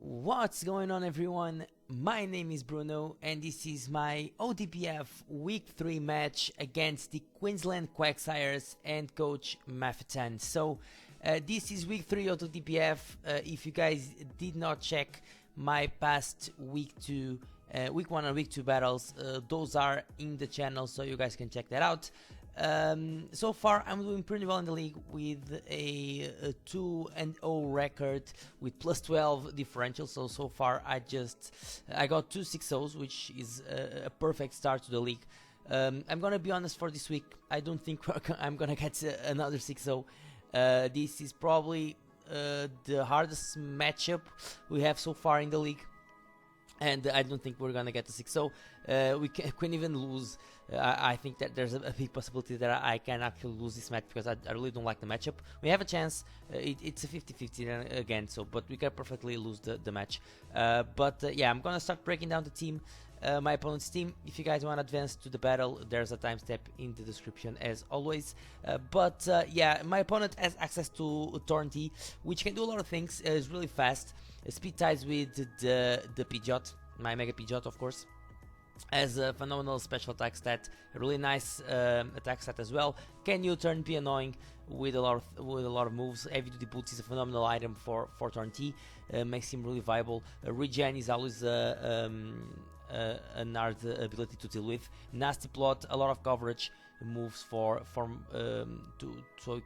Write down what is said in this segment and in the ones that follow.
What's going on, everyone? My name is Bruno and this is my Odbf Week 3 match against the Queensland Quagsires and coach Mafetan. So this is Week 3 of Odbf. If you guys did not check my past Week 1 and Week 2 battles, those are in the channel, so you guys can check that out. So far I'm doing pretty well in the league with a 2-0 record with plus 12 differential. So far I got 2 6-0s, which is a perfect start to the league. I'm gonna be honest, for this week I don't think I'm gonna get another 6-0. This is probably the hardest matchup we have so far in the league, and I don't think we're gonna get a 6-0. We can even lose. I think that there's a big possibility that I can actually lose this match because I really don't like the matchup. We have a chance. It's a 50-50 again, but we can perfectly lose the match. Yeah, I'm gonna start breaking down the team, my opponent's team. If you guys want to advance to the battle, there's a timestamp in the description as always. Yeah, my opponent has access to Torrent, which can do a lot of things. It's really fast. Speed ties with the Pidgeot, my Mega Pidgeot, of course. Has a phenomenal special attack stat, a really nice attack stat as well. Can U-turn, be annoying with a lot of moves. Heavy Duty Boots is a phenomenal item for Torrent, makes him really viable. Regen is always an hard ability to deal with. Nasty Plot, a lot of coverage moves so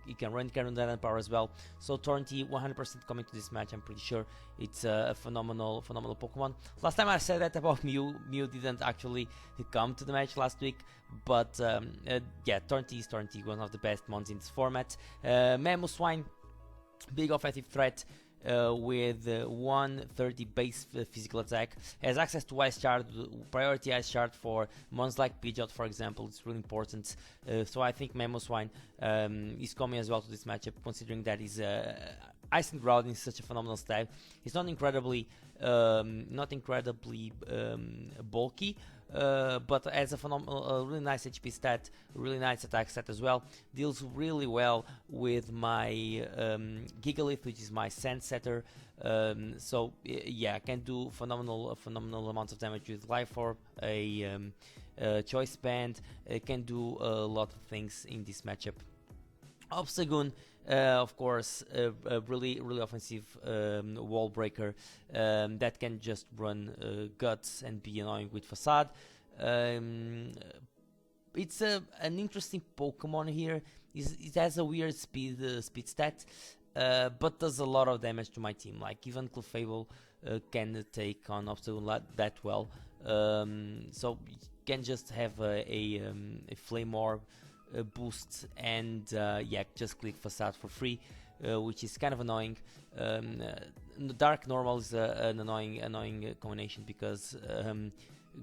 he can run that power as well. So Torrent 100% coming to this match. I'm pretty sure it's a phenomenal Pokemon. Last time I said that about Mew didn't actually come to the match last week, but yeah, Torrent is one of the best mons in this format. Mamoswine, big offensive threat. With 130 base physical attack, has access to Ice Shard, priority Ice Shard for mons like Pidgeot, for example. It's really important. So I think Mamoswine is coming as well to this matchup, considering that he's Ice and Ground is such a phenomenal style. He's not incredibly bulky, but as a really nice HP stat, really nice attack stat as well. Deals really well with my Gigalith, which is my Sand Setter. So yeah, can do phenomenal amounts of damage with Life Orb, a Choice Band. Can do a lot of things in this matchup. Obstagoon, of course, a really offensive wall breaker that can just run Guts and be annoying with Facade. It's an interesting Pokemon here. It has a weird speed stat, but does a lot of damage to my team. Like even Clefable can take on Obstagoon that well. So you can just have a Flame Orb boost and yeah, just click Facade for free, which is kind of annoying. Dark Normal is an annoying combination because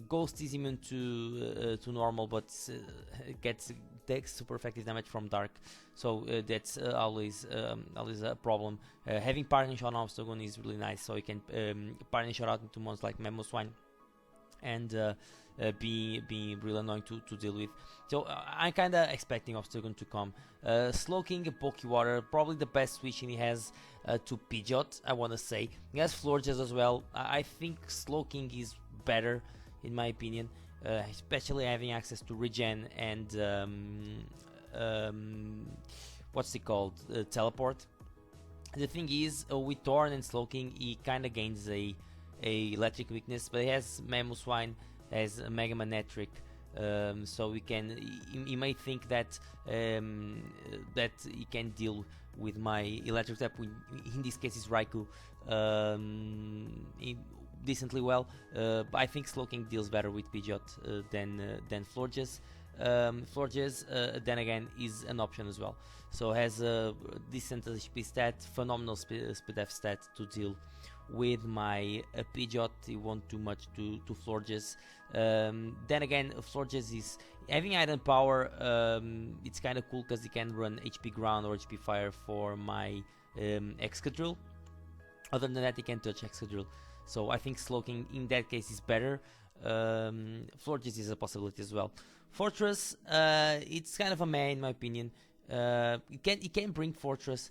Ghost is immune to normal, but takes super effective damage from Dark, so that's always a problem. Having Parting Shot on Obstagoon is really nice, so you can Parting Shot out into mons like Mamoswine and be really annoying to deal with. So I'm kinda expecting Obstagoon to come. Slowking, Pokewater, probably the best switch he has to Pidgeot, I wanna say. He has Florges as well. I think Slowking is better in my opinion, especially having access to Regen and what's it called? Teleport. The thing is, with Thorn and Slowking, he kinda gains a electric weakness, but he has Mamoswine, has a Mega Manectric, so he may think that he can deal with my electric type, in this case is Raikou, decently well, but I think Slowking deals better with Pidgeot than Florges. Florges, then again, is an option as well, so has a decent HP stat, phenomenal speed F stat to deal with my Pidgeot. It won't do much to Florges. Then again, Florges is having item power. It's kind of cool because he can run HP Ground or HP Fire for my Excadrill. Other than that, he can touch Excadrill. So I think Slowking in that case is better. Florges is a possibility as well. Fortress, it's kind of a meh in my opinion. It can bring Fortress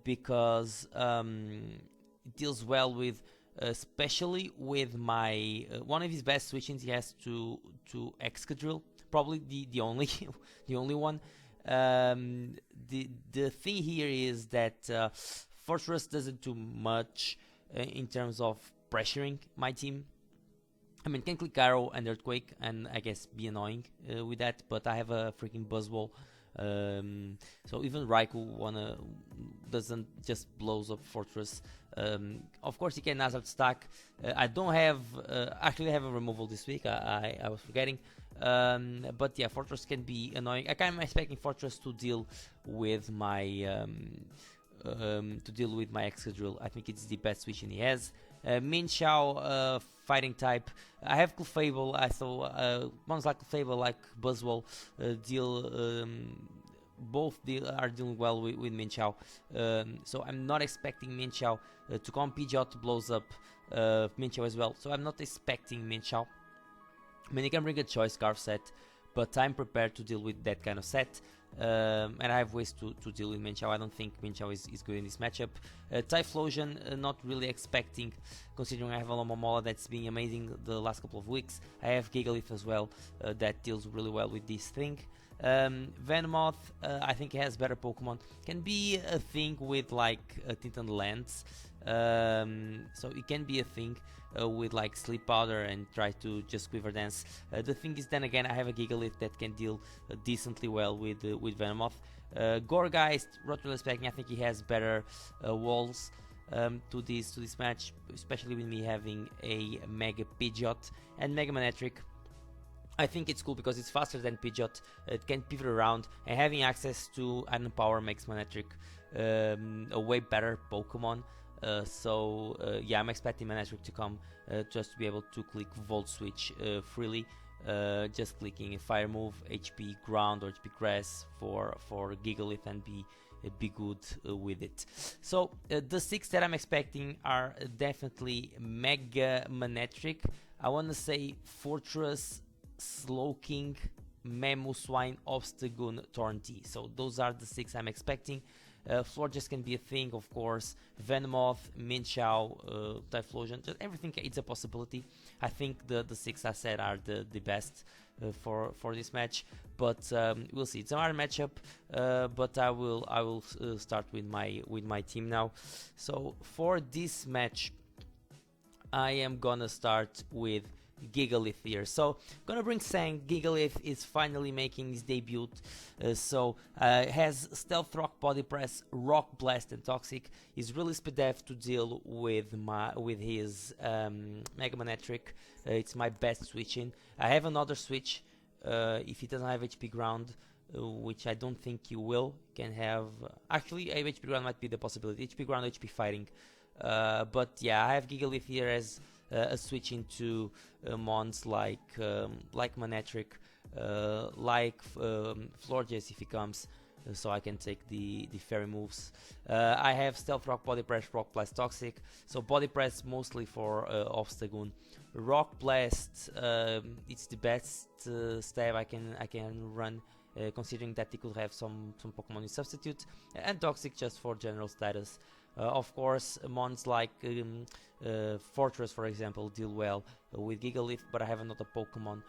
because it deals well with especially with my one of his best switchings. He has to Excadrill, probably the only the only one. The thing here is that Fortress doesn't do much in terms of pressuring my team. I mean, can click arrow and earthquake and I guess be annoying with that, but I have a freaking buzzwall. So even Raikou doesn't just blows up Fortress. Of course, he can Hazard stack. I don't have actually I have a removal this week. I was forgetting. But yeah, Fortress can be annoying. I kind of expecting Fortress to deal with my Excadrill. I think it's the best switch he has. Minchao, fighting type. I have Clefable. I thought ones like Clefable, like Buzzwole, are dealing well with Minchao. So I'm not expecting Minchao to come. Pidgeot blows up Minchao as well. So I'm not expecting Minchao. I mean, he can bring a Choice Scarf set, but I'm prepared to deal with that kind of set. And I have ways to deal with Minchao. I don't think Minchao is good in this matchup. Typhlosion, not really expecting, considering I have a Alomomola that's been amazing the last couple of weeks. I have Gigalith as well, that deals really well with this thing. Venomoth, I think has better Pokemon. Can be a thing with like Tinted Lens. So it can be a thing with like Sleep Powder and try to just Quiver Dance. The thing is, then again, I have a Gigalith that can deal decently well with Venomoth. Gourgeist, not really expecting. I think he has better walls to this match, especially with me having a Mega Pidgeot and Mega Manectric. I think it's cool because it's faster than Pidgeot, it can pivot around, and having access to Iron Power makes Manectric a way better Pokemon. Yeah, I'm expecting Manectric to come just to be able to click Volt Switch freely, just clicking a Fire move, HP Ground or HP Grass for Gigalith and be good with it. So the 6 that I'm expecting are definitely Mega Manectric. I want to say Fortress, Slowking, Mamoswine, Obstagoon, Torntea. So those are the 6 I'm expecting. Florges can be a thing, of course. Venomoth, Minchao, Typhlosion, just everything. It's a possibility. I think the 6 I said are the best for this match, but we'll see. It's a hard matchup, but I will start with my team now. So for this match, I am gonna start with Gigalith here. So gonna bring Sang. Gigalith is finally making his debut. Has Stealth Rock, Body Press, Rock Blast, and Toxic. He's really speed def to deal with his Mega Manectric. It's my best switching. I have another switch if he doesn't have HP Ground, which I don't think he will. Can have actually HP Ground might be the possibility. HP Ground, HP Fighting. But yeah, I have Gigalith here as a switch into mons like Manectric, like Florges if he comes, so I can take the fairy moves. I have Stealth Rock, Body Press, Rock Blast, Toxic. So Body Press mostly for Obstagoon. Rock Blast, it's the best stab I can run, considering that he could have some Pokemon in substitute, and Toxic just for general status. Of course, mons like Fortress, for example, deal well with Gigalith, but I have other Pokemon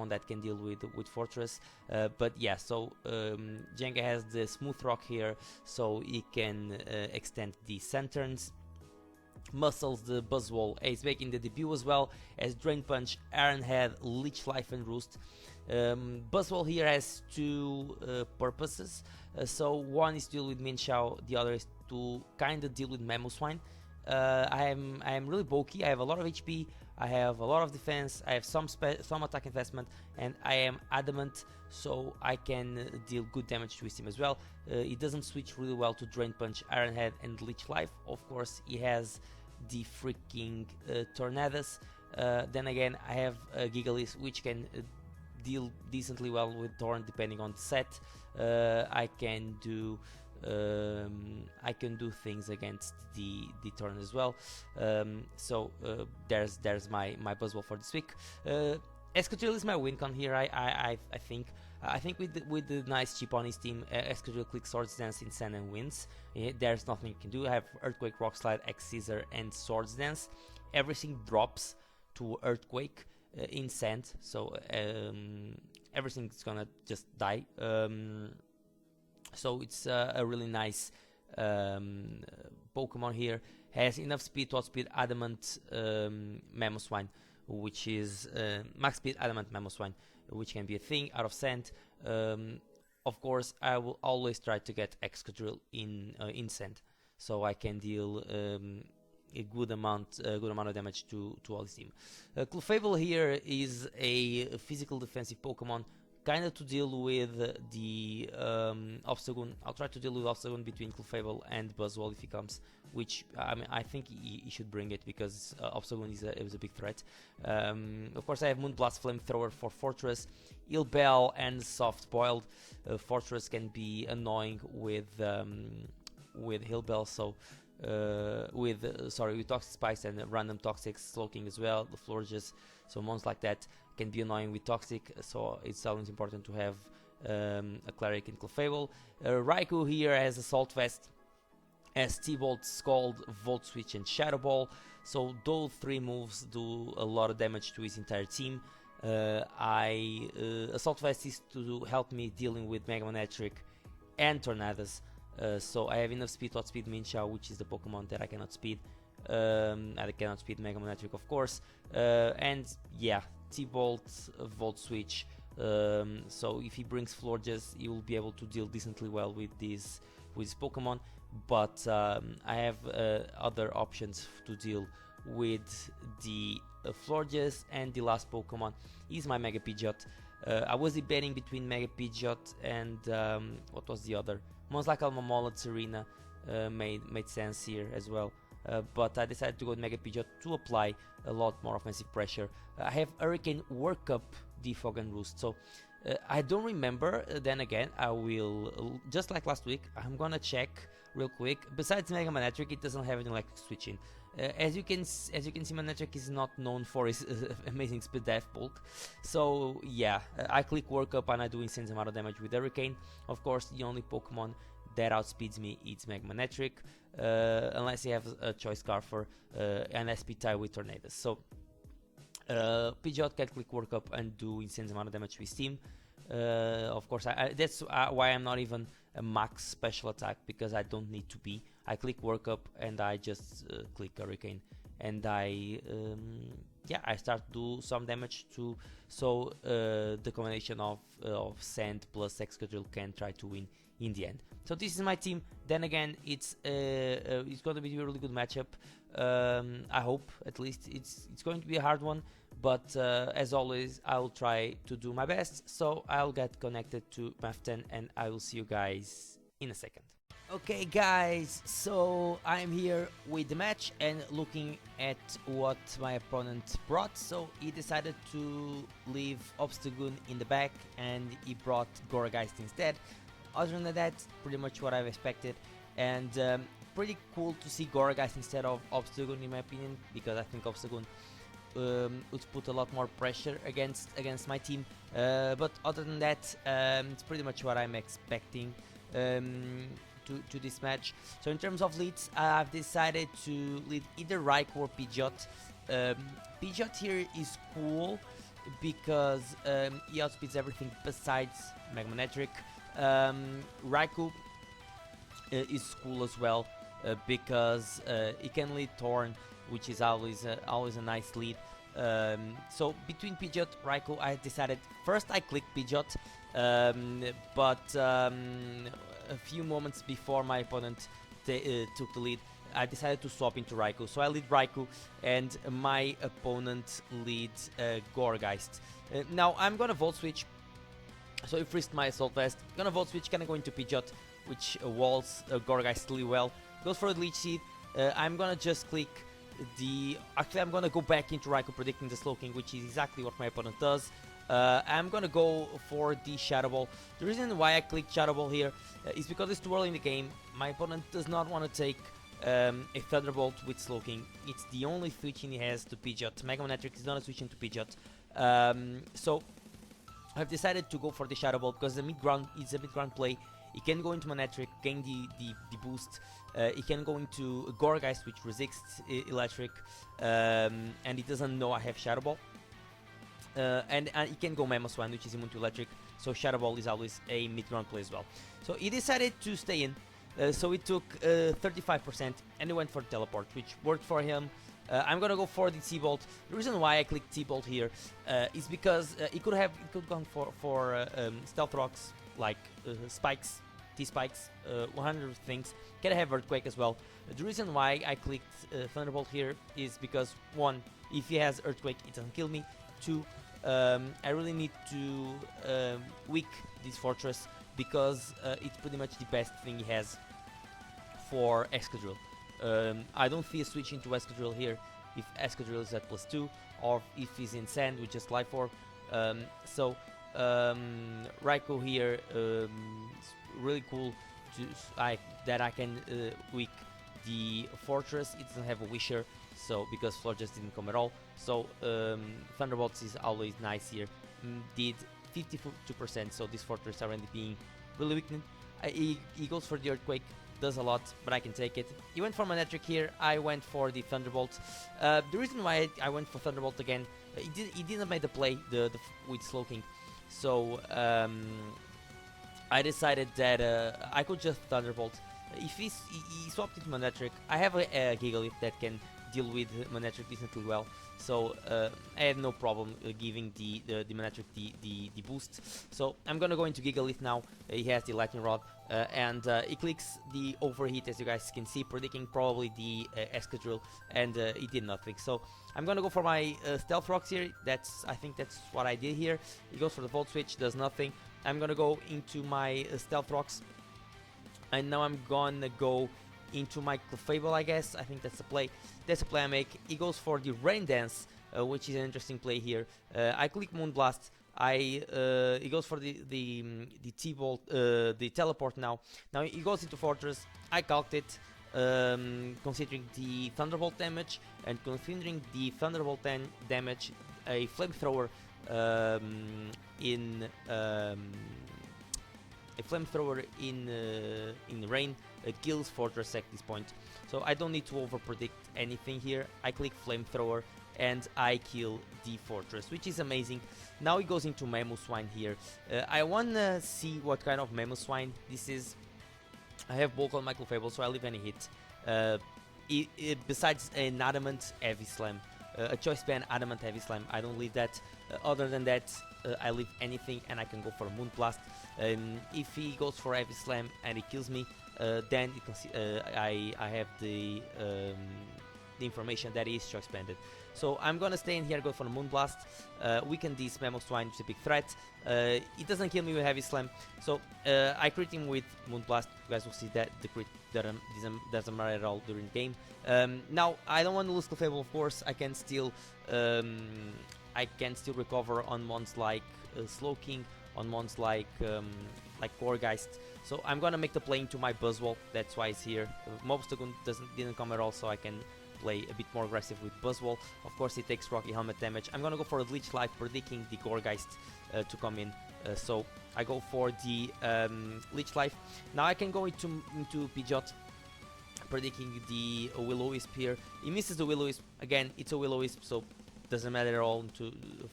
that can deal with Fortress. But yeah, so Jenga has the Smooth Rock here, so he can extend the Centurns. Muscles, the Buzzwole, is making the debut as well as Drain Punch, Iron Head, Leech Life, and Roost. Buzzwole here has 2 purposes. So one is to deal with Minchao, the other is to kind of deal with Mamoswine. I am really bulky. I have a lot of HP. I have a lot of defense. I have some attack investment, and I am adamant, so I can deal good damage to his team as well. He doesn't switch really well to Drain Punch, Iron Head, and Leech Life. Of course, he has the freaking Tornadus. Then again, I have Gigalith, which can deal decently well with Torn depending on the set. I can do things against the Torn as well. There's my Buzzwole for this week. Excadrill is my win con here. I think with the nice chip on his team, Excadrill clicks Swords Dance in Sand and wins. There's nothing he can do. I have Earthquake, Rock Slide, X Scissor, and Swords Dance. everything drops to Earthquake in sand, so everything's gonna just die. So it's a really nice Pokemon here. Has enough speed to outspeed Adamant Mamoswine, which is max speed Adamant Mamoswine, which can be a thing out of sand. Of course, I will always try to get Excadrill in sand, so I can deal a good amount of damage to all this team. Clefable here is a physical defensive Pokemon, kind of to deal with the Obstagoon. I'll try to deal with Obstagoon between Clefable and Buzzwole if he comes, which I mean I think he should bring it because Obstagoon is a big threat. Of course, I have Moonblast Flamethrower for Fortress, Ill Bell, and Soft Boiled. Fortress can be annoying with Hill Bell, so with Toxic Spikes and random Toxic Slowking as well. The Florges, so mons like that can be annoying with Toxic, so it's always important to have a Cleric in Clefable. Raikou here has Assault Vest, as T-Bolt, Scald, Volt Switch, and Shadow Ball. So those three moves do a lot of damage to his entire team. Assault Vest is to help me dealing with Mega Man Electric and Tornadus. So I have enough speed to outspeed Minchao, which is the Pokemon that I cannot speed. I cannot speed Mega Man Electric, of course. And yeah, T-Bolt, Volt Switch. So if he brings Florges, he will be able to deal decently well with this Pokemon. But I have other options to deal with the Florges, and the last Pokemon is my Mega Pidgeot. I was debating between Mega Pidgeot and what was the other? Most like Almamola Serena made sense here as well. But I decided to go with Mega Pidgeot to apply a lot more offensive pressure. I have Hurricane, Work Up, Defog, and Roost. So I don't remember. Then again, I will, just like last week, I'm gonna check real quick. Besides Mega Man Electric, it doesn't have any electric switching. As you can see, Manectric is not known for his amazing speed dive bulk. So yeah, I click Work Up and I do insane amount of damage with Hurricane. Of course, the only Pokemon that outspeeds me is Mega Man Electric, unless you have a Choice Scarfer and SP tie with Tornadus. So Pidgeot can click Work Up and do insane amount of damage with Steam. Of course, that's why I'm not even a max special attack, because I don't need to be. I click Work Up and I just click Hurricane, and I start to do some damage too. So the combination of Sand plus Excadrill can try to win in the end. So this is my team. Then again, it's going to be a really good matchup. I hope, at least. It's going to be a hard one, but as always, I will try to do my best. So I'll get connected to Maf10 and I will see you guys in a second. Okay guys, so I'm here with the match and looking at what my opponent brought. So he decided to leave Obstagoon in the back and he brought Gorageist instead. Other than that, pretty much what I've expected, and pretty cool to see Gorageist instead of Obstagoon in my opinion, because I think Obstagoon would put a lot more pressure against my team. But other than that, it's pretty much what I'm expecting to this match. So in terms of leads, I've decided to lead either Raikou or Pidgeot. Pidgeot here is cool because he outspeeds everything besides Mega Man Electric. Raikou is cool as well because he can lead Thorn, which is always a nice lead. So between Pidgeot, Raikou, I decided first I clicked Pidgeot, but a few moments before my opponent took the lead, I decided to swap into Raikou. So I lead Raikou and my opponent leads Gorageist. Now I'm gonna Volt Switch, so he freezed my Assault Vest. Gonna Volt Switch, gonna go into Pidgeot, which walls Gorageist really well. Goes for the Leech Seed. I'm gonna just click actually I'm gonna go back into Raikou, predicting the Slowking, which is exactly what my opponent does. I'm gonna go for the Shadow Ball. The reason why I clicked Shadow Ball here is because it's too early in the game. My opponent does not want to take a Thunderbolt with Slowking. It's the only switching he has to Pidgeot. Mega Man Electric is not a switching to Pidgeot. So I've decided to go for the Shadow Ball because the mid-ground is a mid-ground play. He can go into Manectric, gain the boost. He can go into Gourgeist, which resists electric, and he doesn't know I have Shadow Ball. And he can go Mamoswine, which is immune to electric, so Shadow Ball is always a mid-ground play as well. So he decided to stay in, so he took 35% and he went for Teleport, which worked for him. I'm gonna go for the T-Bolt. The reason why I clicked T-Bolt here is because he could gone for Stealth Rocks, like Spikes, T-Spikes, 100 things. Can have Earthquake as well. The reason why I clicked Thunderbolt here is because, one, if he has Earthquake, it doesn't kill me. Two, I really need to weak this Fortress because it's pretty much the best thing he has for Excadrill. I don't see a switch into Excadrill here if Excadrill is at +2 or if he's in Sand with just Life Orb. So Raikou here is really cool that I can weak the Fortress. It doesn't have a Wisher, so because Floor just didn't come at all. So Thunderbolts is always nice here. Did 52%, so this Fortress already being really weakened. He goes for the Earthquake, does a lot, but I can take it. He went for Manectric here, I went for the Thunderbolt. The reason why I went for Thunderbolt again, he didn't make the play with Slowking, so I decided that I could just Thunderbolt. If he swapped into Manectric, I have a Gigalith that can deal with Manectric decently well, so I had no problem giving the Manectric the boost. So I'm gonna go into Gigalith now. He has the Lightning Rod, and he clicks the Overheat, as you guys can see, predicting probably the Excadrill, and he did nothing. So I'm gonna go for my Stealth Rocks here. I think that's what I did here. He goes for the Volt Switch, does nothing. I'm gonna go into my Stealth Rocks, and now I'm gonna go into my Clefable, I guess. I think that's the play. That's the play I make. He goes for the Rain Dance, which is an interesting play here. I click Moonblast. He goes for the T-Bolt, the Teleport now. Now he goes into Fortress. I calced it, considering the Thunderbolt damage, and considering the Thunderbolt damage, a Flamethrower in rain kills Fortress at this point, so I don't need to over predict anything here. I click Flamethrower and I kill the Fortress, which is amazing. Now he goes into Mamoswine here. I wanna see what kind of Mamoswine this is. I have Bulk on my Clefable, so I leave any hit. Besides an Adamant Heavy Slam, a Choice Band Adamant Heavy Slam, I don't leave that. Other than that, I leave anything and I can go for a Moonblast. If he goes for Heavy Slam and he kills me, then you can see, I have the information that he is Choice Banded. So I'm gonna stay in here, go for a Moonblast, weaken this Mamoswine, which is a big threat. It doesn't kill me with Heavy Slam, so I crit him with Moonblast. You guys will see that the crit doesn't matter at all during the game. Now I don't want to lose Clefable, of course. I can still recover on mons like Slowking, on mons like Gourgeist. So I'm gonna make the play into my Buzzwole. That's why it's here. Mobstagoon didn't come at all, so I can play a bit more aggressive with Buzzwole. Of course, it takes Rocky Helmet damage. I'm gonna go for a Leech Life, predicting the Gourgeist to come in. So I go for the Leech Life. Now I can go into Pidgeot, predicting the Will-O-Wisp here. He misses the Will-O-Wisp. Again, it's a Will-O-Wisp, so doesn't matter at all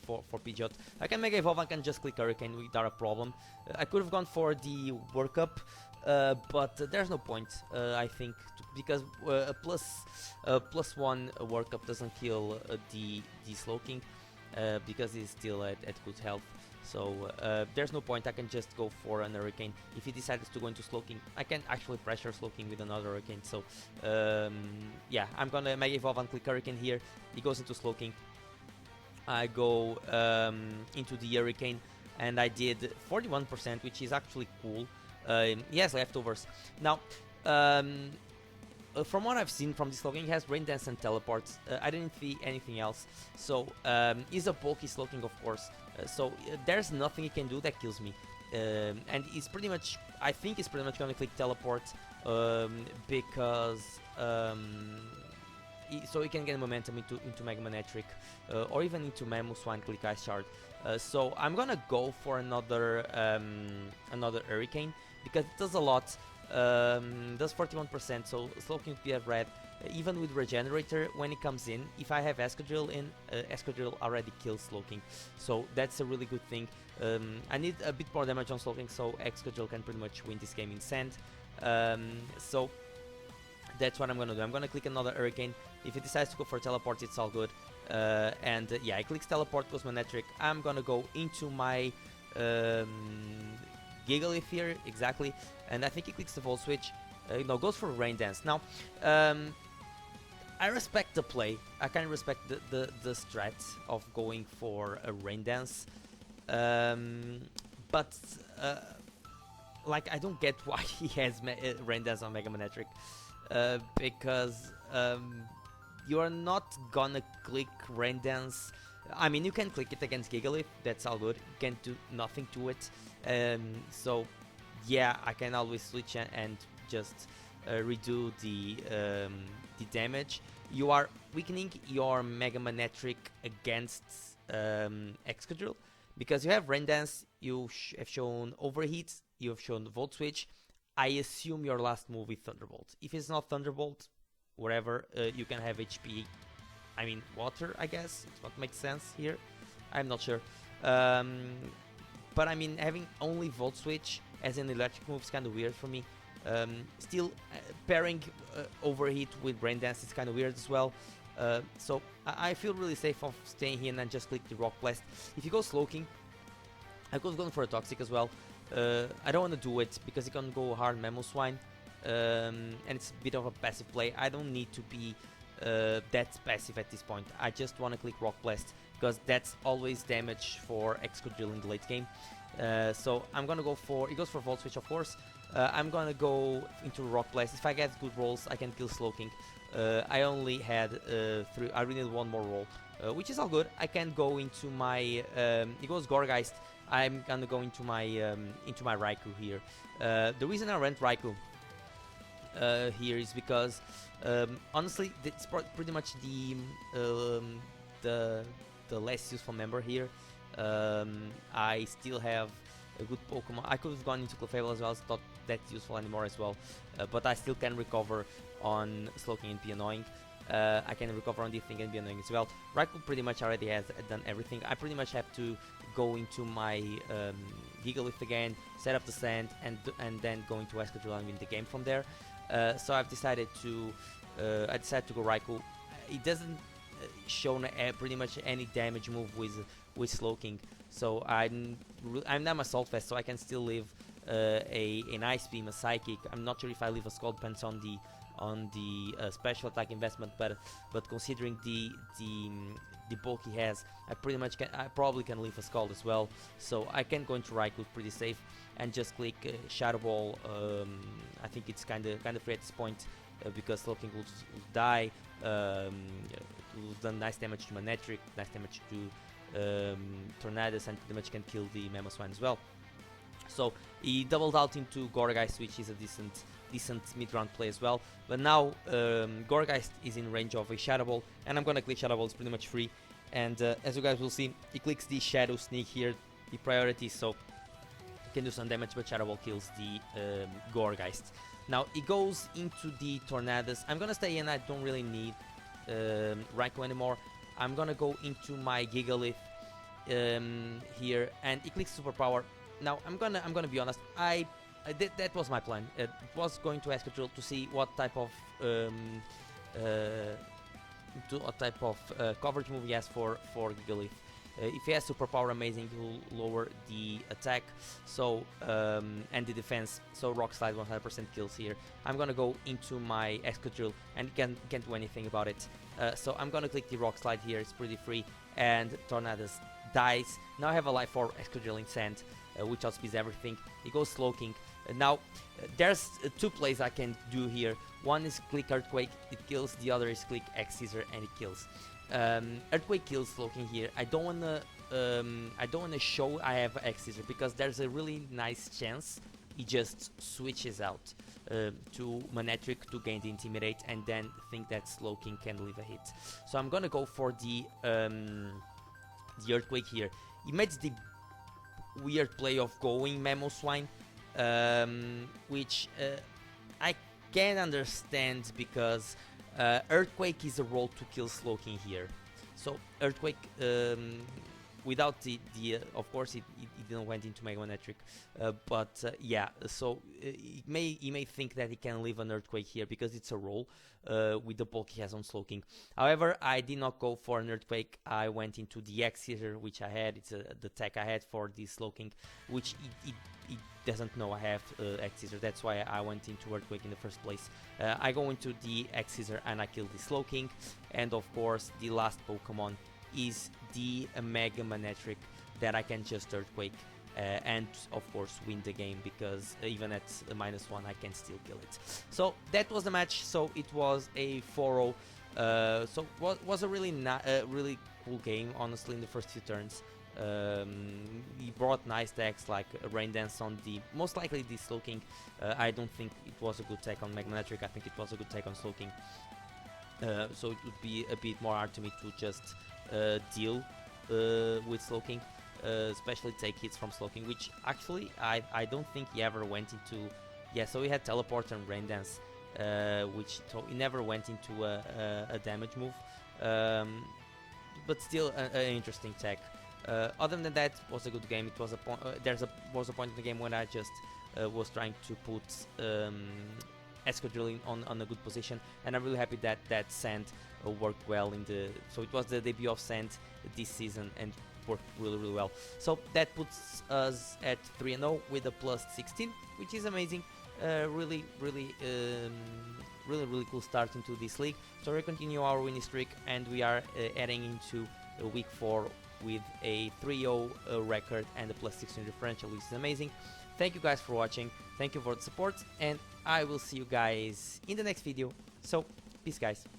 for Pidgeot. I can Mega Evolve, I can just click Hurricane without a problem. I could have gone for the Workup, but there's no point, I think, because a +1 Workup doesn't kill the Slowking, because he's still at good health. So there's no point. I can just go for an Hurricane. If he decides to go into Slowking, I can actually pressure Slowking with another Hurricane. So yeah, I'm gonna Mega Evolve and click Hurricane here. He goes into Slowking. I go into the Hurricane, and I did 41%, which is actually cool. He has leftovers. Now, from what I've seen from this Slowking, he has Rain Dance and Teleports. I didn't see anything else. So he's a bulky Slowking, of course. So there's nothing he can do that kills me. And he's pretty much, I think he's pretty much gonna click Teleport, because so he can get momentum into Mega Manectric, or even into Mamoswine, click Ice Shard. So I'm gonna go for another Hurricane, because it does a lot. Does 41%, so Slow King would be a red. Even with Regenerator, when it comes in, if I have Escadrille in, Escadrille already kills Slow King, so that's a really good thing. I need a bit more damage on Slow King, so Escadrille can pretty much win this game in Sand. So that's what I'm gonna do. I'm gonna click another Hurricane. If it decides to go for Teleport, it's all good. Yeah, it clicks Teleport, goes Manectric. I'm gonna go into my Gigalith here, exactly, and I think he clicks the Volt Switch. No, goes for Rain Dance. Now, I respect the play. I kind of respect the strat of going for a Rain Dance, but like, I don't get why he has Rain Dance on Mega Manectric, because you are not gonna click Rain Dance. I mean, you can click it against Gigalith, that's all good. You can't do nothing to it. So yeah, I can always switch and just redo the damage. You are weakening your Mega Manectric against Excadrill, because you have Rain Dance, you have shown Overheat, you have shown Volt Switch. I assume your last move is Thunderbolt. If it's not Thunderbolt, whatever, you can have HP. I mean, water, I guess. It's what makes sense here. I'm not sure. But I mean, having only Volt Switch as an electric move is kind of weird for me. Still, pairing Overheat with Rain Dance is kind of weird as well. So I feel really safe of staying here and then just click the Rock Blast. If you go Slow King, I could have gone for a Toxic as well. I don't want to do it because it can go hard Memo Swine. And it's a bit of a passive play. I don't need to be that passive at this point. I just want to click Rock Blast because that's always damage for Excadrill in the late game. So I'm gonna go for, it goes for Volt Switch, of course. I'm gonna go into Rock Blast. If I get good rolls, I can kill Slow King. I only had 3, I really need one more roll, which is all good. I can go into my, it goes Gorgeist. I'm gonna go into my Raikou here. The reason I went Raikou here is because honestly, it's pretty much the less useful member here. I still have a good Pokemon. I could have gone into Clefable as well, it's not that useful anymore as well, but I still can recover on Slowking and be annoying. I can recover on Deathing and be annoying as well. Raikou pretty much already has done everything. I pretty much have to go into my Gigalith again, set up the Sand, and then go into Escadrille and win the game from there. So I've decided to go Raikou. It doesn't show pretty much any damage move with Slowking, so I'm not a Assault Vest, so I can still leave an Ice Beam, a Psychic. I'm not sure if I leave a Scald, depends on the special attack investment, but considering the bulk he has, I probably can leave a Scald as well, so I can go into Raikou pretty safe and just click Shadow Ball. I think it's kind of free at this point because Slowking will die. Will done nice damage to Manectric, nice damage to Tornadus, and pretty much can kill the Mamoswine as well. So he doubled out into Gourgeist, which is a decent mid-round play as well. But now Gourgeist is in range of a Shadow Ball, and I'm gonna click Shadow Ball. It's pretty much free. And as you guys will see, he clicks the Shadow Sneak here, the priority, so he can do some damage, but Shadow Ball kills the Gourgeist. Now he goes into the Tornadus. I'm gonna stay in. I don't really need Raikou anymore. I'm gonna go into my Gigalith here, and he clicks Superpower. Now I'm gonna be honest. That was my plan. It was going to Escadrille to see what type of coverage move he has for Gigalith. If he has Superpower, amazing, he will lower the attack, so and the defense. So Rock Slide 100% kills here. I'm gonna go into my Escadrille and can't do anything about it. So I'm gonna click the Rock Slide here. It's pretty free, and Tornadus dies. Now I have a life for Escadrille in Sand, which outspeeds everything. He goes Slowking. Now there's 2 plays I can do here. One is click Earthquake, it kills. The other is click X Scissor and it kills. Earthquake kills Slowking here. I don't wanna show I have X Scissor because there's a really nice chance he just switches out to Manectric to gain the Intimidate and then think that Slowking can leave a hit. So I'm gonna go for the Earthquake here. He made the weird play of going Mamoswine, which I can understand because Earthquake is a role to kill Slowking here. So Earthquake, without the of course it didn't went into Mega Man Hat-Trick, but yeah, so he may think that he can leave an Earthquake here because it's a roll with the bulk he has on Slowking. However, I did not go for an Earthquake. I went into the X-Scissor, which I had. It's the tech I had for this Slowking, which it doesn't know I have X-Scissor. That's why I went into Earthquake in the first place. I go into the X-Scissor and I kill the Slowking, and of course the last Pokemon is the Mega Man Hat-Trick that I can just Earthquake and of course win the game, because even at -1 I can still kill it. So that was the match. So it was a 4-0. So was a really cool game, honestly, in the first few turns. He brought nice decks like Rain Dance on the most likely the Slowking. I don't think it was a good tech on Mega Man Hat-Trick. I think it was a good tech on Slowking. So it would be a bit more hard to me to just deal with Slowking, especially take hits from Slowking, which actually I don't think he ever went into. Yeah, so he had Teleport and Rain Dance, which he never went into a damage move, but still an interesting tech. Other than that, was a good game. It was a point. Was a point in the game when I just was trying to put Escadrilling on a good position, and I'm really happy that that Sand worked well in the. So it was the debut of Sand this season and worked really well. So that puts us at 3-0 with a +16, which is amazing. Really cool start into this league. So we continue our winning streak, and we are heading into week 4 with a 3-0 record and a +16 differential, which is amazing. Thank you guys for watching. Thank you for the support, and I will see you guys in the next video. So, peace guys.